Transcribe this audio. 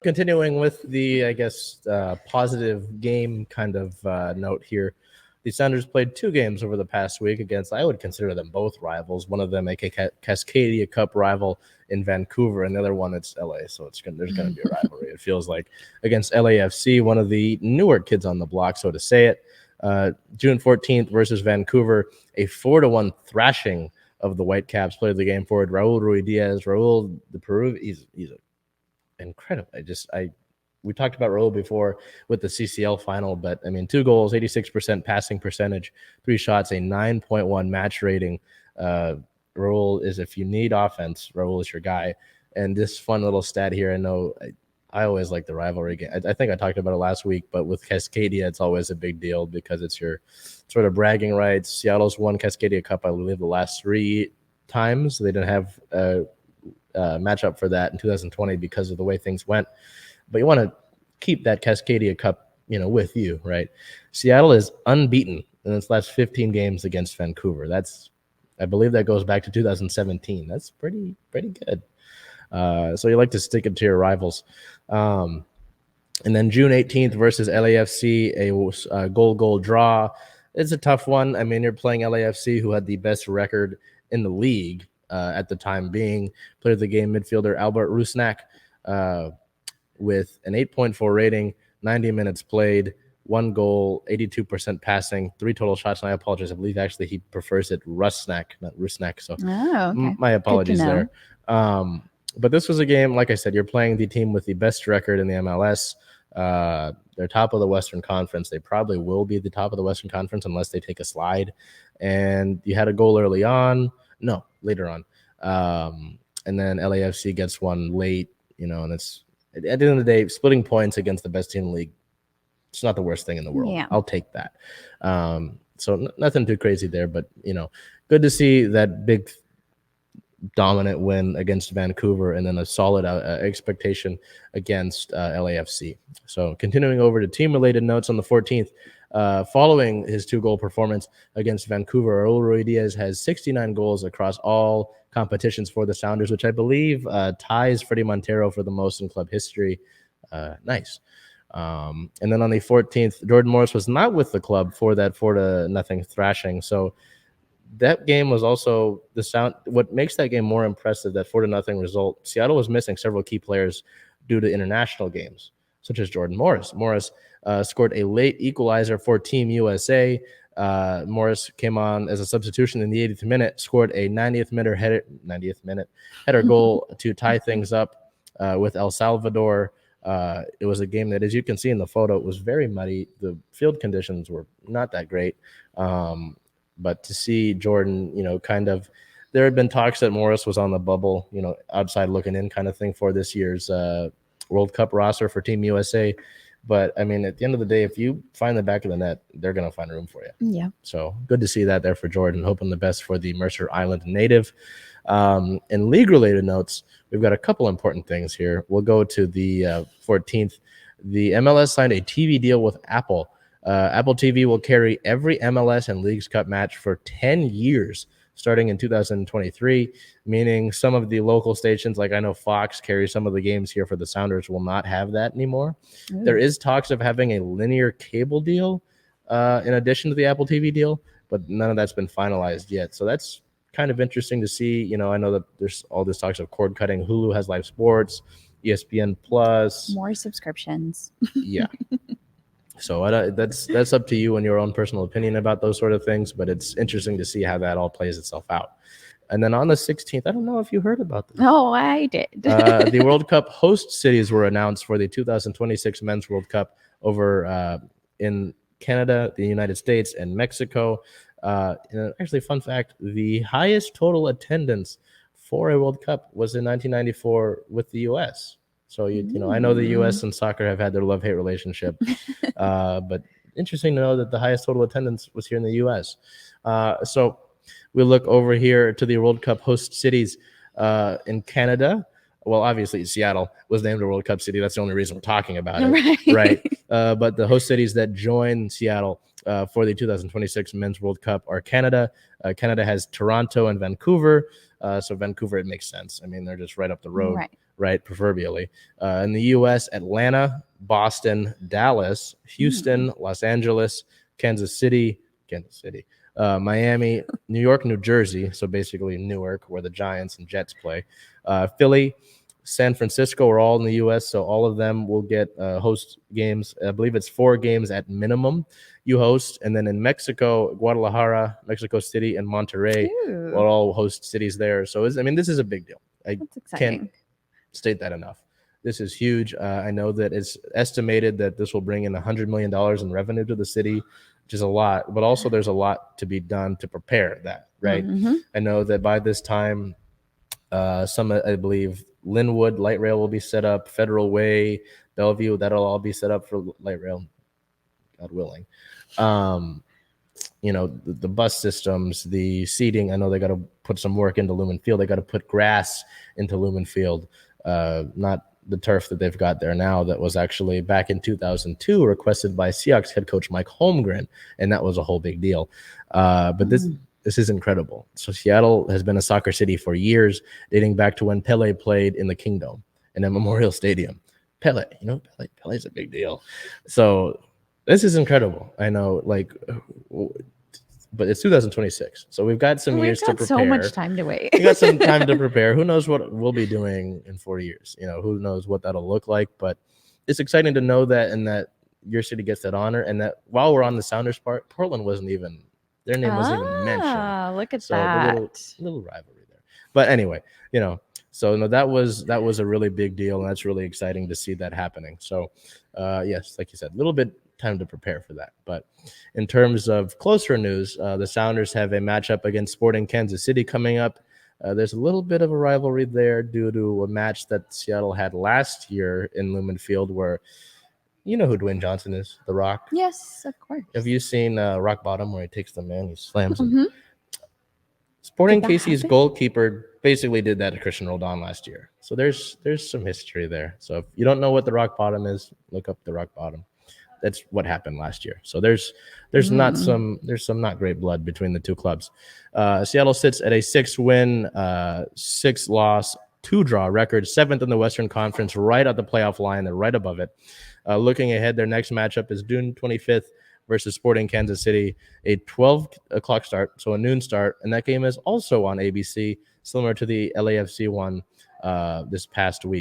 continuing with the, I guess, positive game kind of note here. The Sounders played 2 games over the past week against, I would consider them both rivals. One of them a Cascadia Cup rival in Vancouver, and the other one it's LA. So there's going to be a rivalry. It feels like against LAFC, one of the newer kids on the block, so to say it. June 14th versus Vancouver, a 4-1 thrashing of the Whitecaps. Played the game forward Raul Ruidiaz. Raul, the Peruvian, he's incredible. We talked about Raul before with the CCL final, but I mean, 2 goals, 86% passing percentage, 3 shots, a 9.1 match rating. Raul is, if you need offense, Raul is your guy. And this fun little stat here, I know I always like the rivalry game. I think I talked about it last week, but with Cascadia, it's always a big deal because it's your sort of bragging rights. Seattle's won Cascadia Cup, I believe, the last 3 times. They didn't have a matchup for that in 2020 because of the way things went. But you want to keep that Cascadia Cup, with you, right? Seattle is unbeaten in its last 15 games against Vancouver. I believe that goes back to 2017. That's pretty good. So you like to stick it to your rivals. And then June 18th versus LAFC, a goal draw. It's a tough one. I mean, you're playing LAFC, who had the best record in the league at the time being. Player of the game midfielder Albert Rusnak with an 8.4 rating, 90 minutes played, 1 goal, 82% passing, 3 total shots. And I apologize. I believe actually he prefers it Rusnak, not Rusnak. So okay. My apologies there. But this was a game, like I said, you're playing the team with the best record in the MLS. They're top of the Western Conference. They probably will be the top of the Western Conference unless they take a slide. And you had a goal early on. No, later on. And then LAFC gets one late, and it's at the end of the day, splitting points against the best team in the league, it's not the worst thing in the world. Yeah. I'll take that. So nothing too crazy there, but, good to see that big dominant win against Vancouver and then a solid expectation against LAFC. So continuing over to team-related notes on the 14th, following his 2-goal performance against Vancouver, Raul Ruidiaz has 69 goals across all competitions for the Sounders, which I believe ties Freddie Montero for the most in club history. Nice. And then on the 14th, Jordan Morris was not with the club for that 4-0 thrashing. So that game was also what makes that game more impressive, that 4-0 result. Seattle was missing several key players due to international games, such as Jordan Morris. Morris scored a late equalizer for Team USA. Morris came on as a substitution in the 80th minute, scored a 90th minute header goal to tie things up with El Salvador. It was a game that, as you can see in the photo, it was very muddy. The field conditions were not that great. But to see Jordan, there had been talks that Morris was on the bubble, outside looking in kind of thing for this year's World Cup roster for Team USA. But, I mean, at the end of the day, if you find the back of the net, they're going to find room for you. Yeah. So good to see that there for Jordan. Hoping the best for the Mercer Island native. In league-related notes, we've got a couple important things here. We'll go to the 14th. The MLS signed a TV deal with Apple. Apple TV will carry every MLS and Leagues Cup match for 10 years, starting in 2023, meaning some of the local stations, like I know Fox carries some of the games here for the Sounders, will not have that anymore. Ooh. There is talks of having a linear cable deal in addition to the Apple TV deal, but none of that's been finalized yet. So that's kind of interesting to see. I know that there's all this talks of cord cutting. Hulu has live sports, ESPN Plus. More subscriptions. Yeah. So that's up to you and your own personal opinion about those sort of things, but it's interesting to see how that all plays itself out. And then on the 16th, I don't know if you heard about this. Oh, I did. The World Cup host cities were announced for the 2026 Men's World Cup over in Canada, the United States, and Mexico. And actually, fun fact, the highest total attendance for a World Cup was in 1994 with the U.S., So, I know the U.S. and soccer have had their love-hate relationship, but interesting to know that the highest total attendance was here in the U.S. So we look over here to the World Cup host cities in Canada. Well, obviously, Seattle was named a World Cup city. That's the only reason we're talking about it, right? But the host cities that join Seattle for the 2026 Men's World Cup are Canada. Canada has Toronto and Vancouver. So Vancouver, it makes sense. I mean, they're just right up the road. Right. right? Proverbially. In the U.S., Atlanta, Boston, Dallas, Houston, Los Angeles, Kansas City, Miami, New York, New Jersey, so basically Newark, where the Giants and Jets play, Philly, San Francisco are all in the U.S., so all of them will get host games. I believe it's 4 games at minimum you host. And then in Mexico, Guadalajara, Mexico City, and Monterrey will all host cities there. So, this is a big deal. That's exciting. Can't state that enough. This is huge. I know that it's estimated that this will bring in $100 million in revenue to the city, which is a lot, but also there's a lot to be done to prepare that, right? I know that by this time, I believe Linwood light rail will be set up, Federal Way, Bellevue, that'll all be set up for light rail, God willing. The bus systems, the seating, I know they got to put some work into Lumen Field. They got to put grass into Lumen Field, not the turf that they've got there now that was actually back in 2002 requested by Seahawks head coach Mike Holmgren, and that was a whole big deal. But this is incredible. So Seattle has been a soccer city for years, dating back to when Pele played in the Kingdome and at Memorial Stadium. Pele's a big deal. So this is incredible. I know, but it's 2026, so we've got some years to prepare. So much time to wait. We got some time to prepare. Who knows what we'll be doing in 4 years? Who knows what that'll look like? But it's exciting to know that, and that your city gets that honor, and that while we're on the Sounders part, Portland wasn't even their name wasn't even mentioned. Look at so that little rivalry there. But anyway, so that was a really big deal, and that's really exciting to see that happening. So yes, like you said, a little bit time to prepare for that. But in terms of closer news, the Sounders have a matchup against Sporting Kansas City coming up. There's a little bit of a rivalry there due to a match that Seattle had last year in Lumen Field, where you know who Dwayne Johnson is, The Rock. Yes, of course. Have you seen Rock Bottom, where he takes the man, he slams him? Sporting KC's goalkeeper basically did that to Christian Roldan last year. So there's some history there. So if you don't know what the Rock Bottom is, look up the Rock Bottom. That's what happened last year. So there's some not great blood between the two clubs. Seattle sits at a 6-win, 6-loss, 2-draw record, 7th in the Western Conference, right at the playoff line. They're right above it. Looking ahead, their next matchup is June 25th versus Sporting Kansas City, a 12 o'clock start, so a noon start, and that game is also on ABC, similar to the LAFC one this past week.